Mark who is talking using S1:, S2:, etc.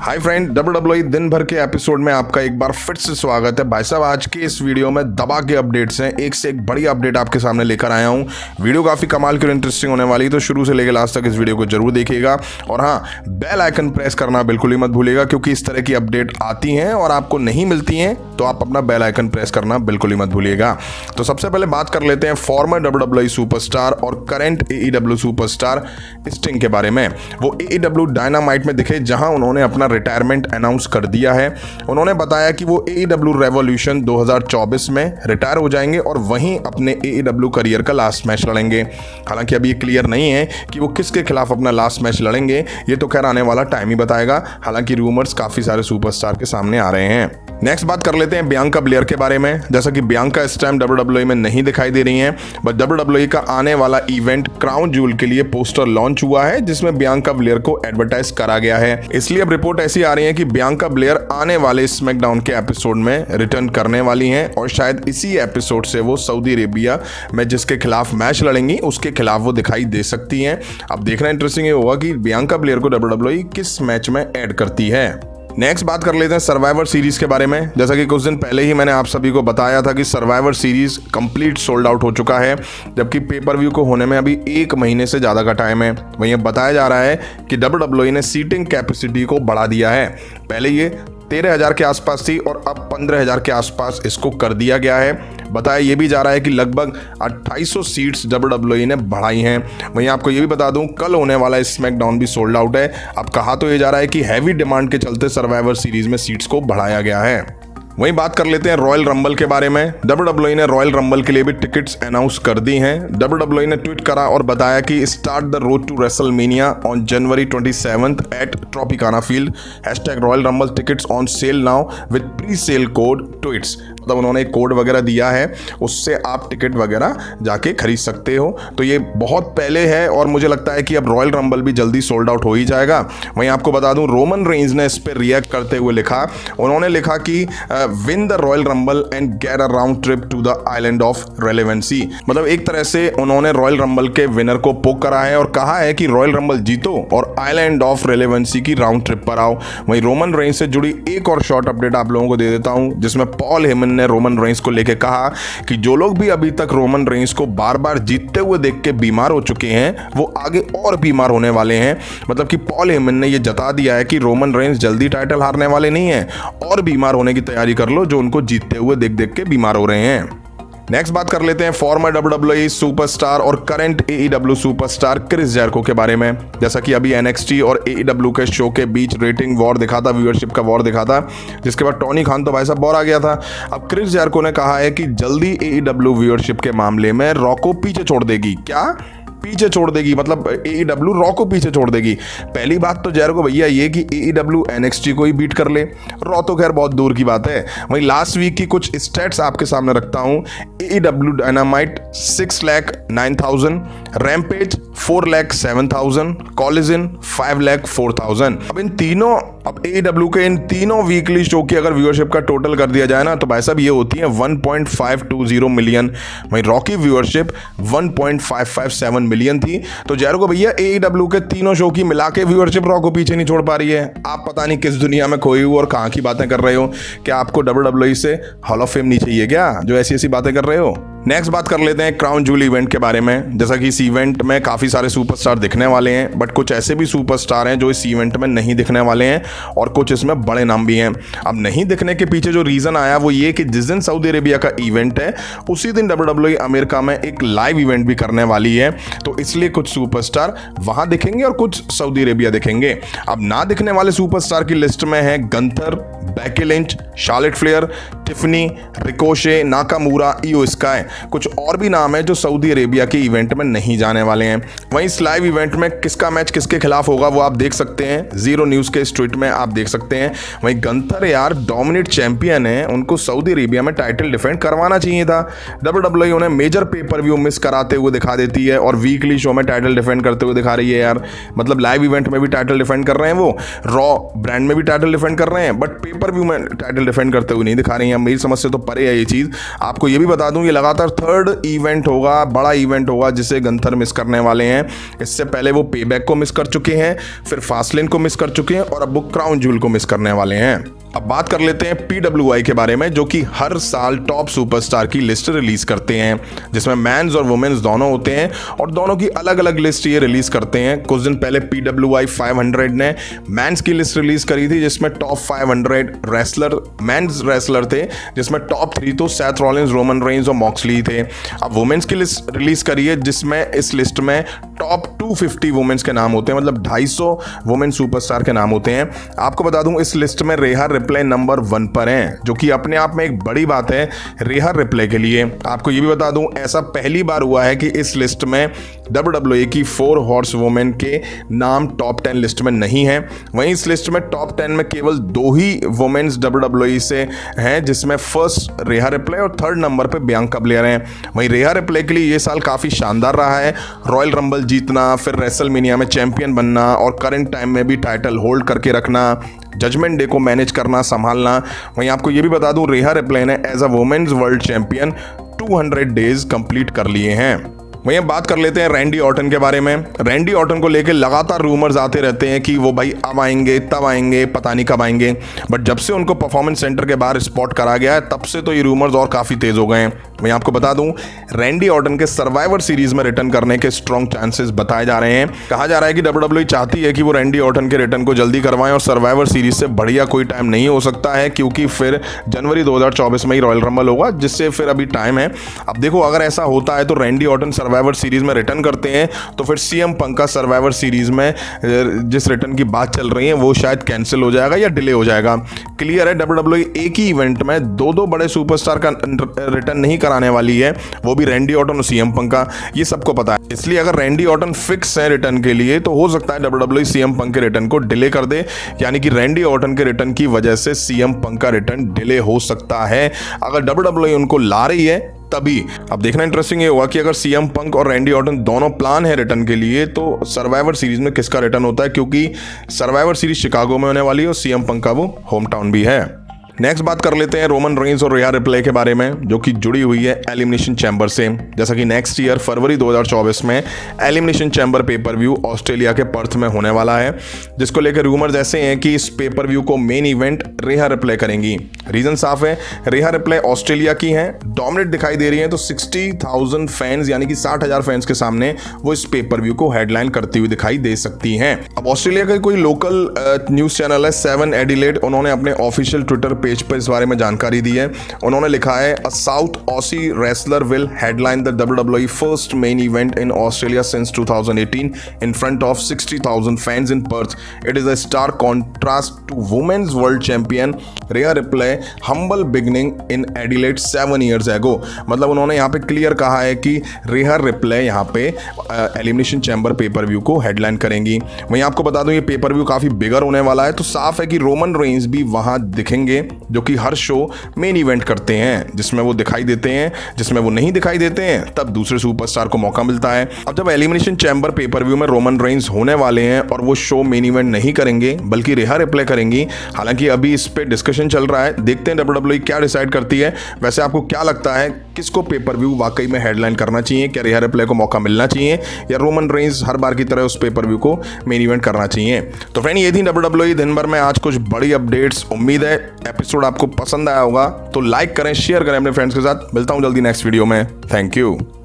S1: Hi friend, WWE दिन भर के एपिसोड में आपका एक बार फिर से स्वागत है। भाई साहब, आज के इस वीडियो में दबा के अपडेट्स हैं, एक से एक बड़ी अपडेट आपके सामने लेकर आया हूं। वीडियो काफ़ी कमाल की और इंटरेस्टिंग होने वाली है, तो शुरू से लेकर लास्ट तक इस वीडियो को जरूर देखिएगा। और हाँ, बेल आइकन प्रेस करना बिल्कुल ही मत भूलिएगा, क्योंकि इस तरह की अपडेट आती हैं और आपको नहीं मिलती हैं, तो आप अपना बेल आइकन प्रेस करना बिल्कुल ही मत भूलिएगा। तो सबसे पहले बात कर लेते हैं फॉर्मर WWE सुपरस्टार और करंट AEW सुपरस्टार स्टिंग के बारे में। वो AEW डायनामाइट में दिखे, जहां उन्होंने अपना रिटायरमेंट अनाउंस कर दिया है। उन्होंने बताया कि वो AEW रेवोल्यूशन 2024 में रिटायर हो जाएंगे और वहीं अपने AEW करियर का लास्ट मैच लड़ेंगे। हालांकि अभी ये क्लियर नहीं है कि वो किसके खिलाफ अपना लास्ट मैच लड़ेंगे, ये तो खैर आने वाला टाइम ही बताएगा। हालांकि रूमर्स काफी सारे सुपरस्टार के सामने आ रहे हैं। नेक्स्ट बात कर लेते हैं बियांका ब्लेयर के बारे में। जैसा कि बियांका इस टाइम WWE में नहीं दिखाई दे रही हैं, बट WWE का आने वाला इवेंट क्राउन जूल के लिए पोस्टर लॉन्च हुआ है, जिसमें बियांका ब्लेयर को एडवर्टाइज करा गया है। इसलिए अब रिपोर्ट ऐसी आ रही है कि बियांका ब्लेयर आने वाले स्मैकडाउन के एपिसोड में रिटर्न करने वाली हैं और शायद इसी एपिसोड से वो सऊदी अरेबिया में जिसके खिलाफ मैच लड़ेंगी उसके खिलाफ वो दिखाई दे सकती हैं। अब देखना इंटरेस्टिंग ये होगा कि बियांका ब्लेयर को WWE किस मैच में ऐड करती है। नेक्स्ट बात कर लेते हैं सर्वाइवर सीरीज के बारे में। जैसा कि कुछ दिन पहले ही मैंने आप सभी को बताया था कि survivor series complete sold out हो चुका है, जबकि पेपर व्यू को होने में अभी 1 महीने से ज़्यादा का टाइम है। वहीं अब बताया जा रहा है कि WWE ने सीटिंग कैपेसिटी को बढ़ा दिया है। पहले ये 13,000 के आसपास थी और अब 15,000 के आसपास इसको कर दिया गया है। बताया ये भी जा रहा है कि लगभग 2800 सीट्स WWE ने बढ़ाई हैं। वहीं आपको ये भी बता दूं, कल होने वाला स्मैकडाउन भी सोल्ड आउट है। अब कहा तो ये जा रहा है कि हैवी डिमांड के चलते सर्वाइवर सीरीज में सीट्स को बढ़ाया गया है। वहीं बात कर लेते हैं रॉयल रंबल के बारे में। WWE ने रॉयल रंबल के लिए भी टिकट्स अनाउंस कर दी हैं। WWE ने ट्वीट करा और बताया कि start the road to WrestleMania on January 27 at Tropicana Field. #Royal Rumble tickets on sale now with presale code tweets. मतलब उन्होंने एक कोड वगैरह दिया है, उससे आप टिकट वगैरह जाके खरीद सकते हो। तो ये बहुत पहले है और मुझे लगता है कि अब रॉयल रंबल भी जल्दी सोल्ड आउट हो ही जाएगा। वहीं आपको बता दूं, रोमन रेंज ने इस पर रिएक्ट करते हुए लिखा, उन्होंने लिखा कि win the Royal Rumble and get a round trip to the island of relevancy. मतलब एक तरह से उन्होंने रॉयल रंबल के विनर को पोक करा है और कहा है कि रॉयल रंबल जीतो और आइलैंड ऑफ रेलेवेंसी की राउंड ट्रिप पर आओ। वहीं रोमन रेंज से जुड़ी एक और शॉर्ट अपडेट आप लोगों को दे देता हूं, जिसमें पॉल हेमन ने रोमन रेंज को लेकर कहा कि जो लोग भी अभी तक रोमन रेंज को बार बार जीतते हुए देख के बीमार हो चुके हैं, वो आगे और बीमार होने वाले हैं। मतलब कि पॉल हेमन ने ये जता दिया है कि रोमन रेंज जल्दी टाइटल हारने वाले नहीं है और बीमार होने की तैयारी कर लो, जो उनको जीतते हुए देख देख के बीमार हो रहे हैं। नेक्स्ट बात कर लेते हैं फॉर्मर WWE सुपरस्टार और current AEW superstar Chris Jericho के बारे में। जैसा कि अभी NXT और AEW के शो के बीच रेटिंग वॉर दिखा था, व्यूअरशिप का वॉर दिखा था, जिसके बाद टोनी खान तो भाई साहब बोर आ गया था। अब क्रिस जेरिको ने कहा है कि जल्दी AEW व्यूअरशिप के मामले में रॉ को पीछे छोड़ देगी। क्या पीछे छोड़ देगी? मतलब AEW रॉ को पीछे छोड़ देगी। पहली बात तो जेरिको भैया ये कि AEW NXT को ही बीट कर ले, रॉ तो खैर बहुत दूर की बात है। वहीं लास्ट वीक की कुछ स्टैट्स आपके सामने रखता हूं। AEW dynamite 6,09,000, rampage 4,07,000, collision 5,04,000। अब AEW के इन तीनों वीकली शो की अगर व्यूअरशिप का टोटल कर दिया जाए ना, तो भाई साहब ये होती है 1.520 मिलियन। वहीं रॉ की व्यूअरशिप 1.557 मिलियन थी। तो जेरिको भैया AEW के तीनों शो की मिला के व्यूअरशिप रॉ को पीछे नहीं छोड़ पा रही है। आप पता नहीं किस दुनिया में खोए हुए और कहाँ की बातें कर रहे हो। क्या आपको WWE से हॉल ऑफ फेम नहीं चाहिए क्या, जो ऐसी ऐसी बातें कर रहे हो? नेक्स्ट बात कर लेते हैं क्राउन जूल इवेंट के बारे में। जैसा कि इस इवेंट में काफ़ी सारे सुपरस्टार दिखने वाले हैं, बट कुछ ऐसे भी सुपरस्टार हैं जो इस इवेंट में नहीं दिखने वाले हैं और कुछ इसमें बड़े नाम भी हैं। अब नहीं दिखने के पीछे जो रीज़न आया वो ये कि जिस दिन सऊदी अरेबिया का इवेंट है, उसी दिन WWE अमेरिका में एक लाइव इवेंट भी करने वाली है। तो इसलिए कुछ सुपरस्टार वहाँ दिखेंगे और कुछ सऊदी अरेबिया दिखेंगे। अब ना दिखने वाले सुपरस्टार की लिस्ट में है Gunther, Becky Lynch, Charlotte Flair, Tiffany, Ricochet, Nakamura, इयो स्काई। कुछ और भी नाम है जो सऊदी अरेबिया के इवेंट में नहीं जाने वाले हैं। वहीं इस लाइव इवेंट में किसका मैच किसके खिलाफ होगा वो आप देख सकते हैं, जीरो न्यूज़ के इस ट्वीट में आप देख सकते हैं। वहीं गंथर यार डोमिनेट चैंपियन है, उनको सऊदी अरेबिया में टाइटल डिफेंड करवाना चाहिए था। WWE उन्हें मेजर पेपर व्यू मिस कराते हुए दिखा देती है और वीकली शो में टाइटल डिफेंड करते हुए दिखा रही है यार। मतलब लाइव इवेंट में भी टाइटल डिफेंड कर रहे हैं, वो रॉ ब्रांड में भी टाइटल डिफेंड कर रहे हैं, बट पेपर व्यू में टाइटल डिफेंड करते हुए नहीं दिखा रही हैं। मेरी समझ से तो परे है ये चीज़। आपको ये भी बता दूं, ये लगातार थर्ड इवेंट होगा, बड़ा इवेंट होगा जिसे गंथर मिस करने वाले हैं। इससे पहले वो पेबैक को मिस कर चुके हैं, फिर फास्टलेन को मिस कर चुके हैं और अब वो क्राउन जूल को मिस करने वाले हैं। अब बात कर लेते हैं PWI के बारे में, जो कि हर साल टॉप सुपरस्टार की लिस्ट रिलीज करते हैं, जिसमें मेंस और वुमेन्स दोनों होते हैं और दोनों की अलग अलग लिस्ट ये रिलीज करते हैं। कुछ दिन पहले PWI 500 ने मेंस की लिस्ट रिलीज करी थी, जिसमें टॉप 500 रेसलर मेंस रेसलर थे, जिसमें टॉप 3 तो सेथ रॉलिंस, रोमन रेंज और मॉक्सली थे। अब वुमेन्स की लिस्ट रिलीज करी है, जिसमें इस लिस्ट में टॉप 250 वुमेन्स के नाम होते हैं, मतलब 250 वुमेन सुपरस्टार के नाम होते हैं। आपको बता दूं, इस लिस्ट में रेहा रिप्ले नंबर 1 पर हैं, जो कि अपने आप में एक बड़ी बात है रेहा रिप्ले के लिए। आपको ये भी बता दूं, ऐसा पहली बार हुआ है कि इस लिस्ट में WWE की 4 हॉर्स वुमेन के नाम टॉप 10 लिस्ट में नहीं है। वहीं इस लिस्ट में टॉप 10 में केवल 2 ही वुमेन्स WWE से हैं, जिसमें फर्स्ट रेहा रिप्ले और थर्ड नंबर पे बियांका ब्लेयर हैं। वहीं रेहा रिप्ले के लिए ये साल काफ़ी शानदार रहा है। रॉयल रंबल जीतना, फिर रेसलमेनिया में चैंपियन बनना और करंट टाइम में भी टाइटल होल्ड करके रखना, जजमेंट डे को मैनेज करना, संभालना। वहीं आपको ये भी बता दूं, रेहा रिप्ले ने as a women's world champion 200 days complete कर लिए हैं। वहीं अब बात कर लेते हैं रैंडी ऑर्टन के बारे में। रैंडी ऑर्टन को लेकर लगातार रूमर्स आते रहते हैं कि वो भाई अब आएंगे, तब आएंगे, पता नहीं कब आएंगे। बट जब से उनको परफॉर्मेंस सेंटर के बाहर स्पॉट करा गया है, तब से तो ये रूमर्स और काफ़ी तेज़ हो गए हैं। मैं आपको बता दूं, रैंडी ऑर्टन के सर्वाइवर सीरीज में रिटर्न करने के स्ट्रॉन्ग चांसेस बताए जा रहे हैं। कहा जा रहा है कि WWE चाहती है कि वो रैंडी ऑर्टन के रिटर्न को जल्दी करवाएं और सर्वाइवर सीरीज से बढ़िया कोई टाइम नहीं हो सकता है, क्योंकि फिर जनवरी 2024 में ही रॉयल रंबल होगा, जिससे फिर अभी टाइम है। अब देखो, अगर ऐसा होता है तो रैंडी ऑर्टन सर्वाइवर सीरीज में रिटर्न करते हैं तो फिर CM पंक का सर्वाइवर सीरीज में जिस रिटर्न की बात चल रही है वो शायद कैंसिल हो जाएगा या डिले हो जाएगा। क्लियर है, WWE एक ही इवेंट में दो बड़े सुपरस्टार का रिटर्न नहीं कराने वाली है, वो भी रैंडी ऑर्टन और CM पंक का, ये सबको पता है। इसलिए अगर रैंडी ऑर्टन फिक्स है रिटर्न के लिए, तो हो सकता है WWE CM पंक के रिटर्न को डिले कर दे, यानी कि रैंडी ऑर्टन के रिटर्न की वजह से CM पंक का रिटर्न डिले हो सकता है। अगर WWE उनको ला रही है तभी। अब देखना इंटरेस्टिंग ये होगा कि अगर CM पंक और रैंडी ऑर्टन दोनों प्लान है रिटर्न के लिए, तो सर्वाइवर सीरीज में किसका रिटर्न होता है, क्योंकि सर्वाइवर सीरीज शिकागो में होने वाली है और CM पंक का वो होम टाउन भी है। नेक्स्ट बात कर लेते हैं रोमन रेंज और रेहा रिप्ले के बारे में, जो कि जुड़ी हुई है एलिमिनेशन चैम्बर से। जैसा कि नेक्स्ट ईयर फरवरी 2024 में elimination chamber pay per view Australia के पर्थ में होने वाला है, जिसको लेकर रूमर्स ऐसे हैं कि इस पेपर व्यू को मेन इवेंट रेहा रिप्ले करेंगी। रीजन साफ है, रेहा रिप्ले ऑस्ट्रेलिया की हैं, डोमिनेट दिखाई दे रही हैं, तो 60,000 फैंस यानी कि 60,000 फैंस के सामने वो इस पेपर व्यू को हेडलाइन करती हुई दिखाई दे सकती हैं। अब ऑस्ट्रेलिया का कोई लोकल न्यूज चैनल है 7 एडिलेड, उन्होंने अपने ऑफिशियल ट्विटर पेज पर इस बारे में जानकारी दी है। उन्होंने लिखा है, a south Aussie wrestler will headline the WWE first main event in Australia since 2018 in front of 60,000 fans in Perth. It is a star contrast to women's world champion Rhea Ripley humble beginning in Adelaide 7 years ago। मतलब उन्होंने यहाँ पे clear कहा है कि रेहा replay यहाँ पे elimination chamber pay per view को हेडलाइन करेंगी। वहीं आपको बता दूं, ये पेपर व्यू काफी बिगर होने वाला है, तो साफ है कि रोमन रेंज भी वहां दिखेंगे, जो कि हर शो मेन इवेंट करते हैं, जिसमें वो दिखाई देते हैं, जिसमें वो नहीं दिखाई देते हैं तब दूसरे सुपरस्टार को मौका मिलता है। अब जब एलिमिनेशन चैम्बर पेपर व्यू में रोमन रेंज होने वाले हैं और वो शो मेन इवेंट नहीं करेंगे बल्कि रेहा रिप्ले करेंगी, हालांकि अभी इस पे डिस्कशन चल रहा है, देखते हैं WWE क्या डिसाइड करती है। वैसे आपको क्या लगता है, किसको पेपर व्यू वाकई में हेडलाइन करना चाहिए? क्या रेहा रिप्ले को मौका मिलना चाहिए या रोमन रेंज हर बार की तरह उस पेपर व्यू को मेन इवेंट करना चाहिए? तो फ्रेंड, ये थी WWE दिन भर में आज कुछ बड़ी अपडेट्स। उम्मीद है एपिसोड आपको पसंद आया होगा, तो लाइक करें, शेयर करें अपने फ्रेंड्स के साथ। मिलता हूं जल्दी नेक्स्ट वीडियो में। Thank you.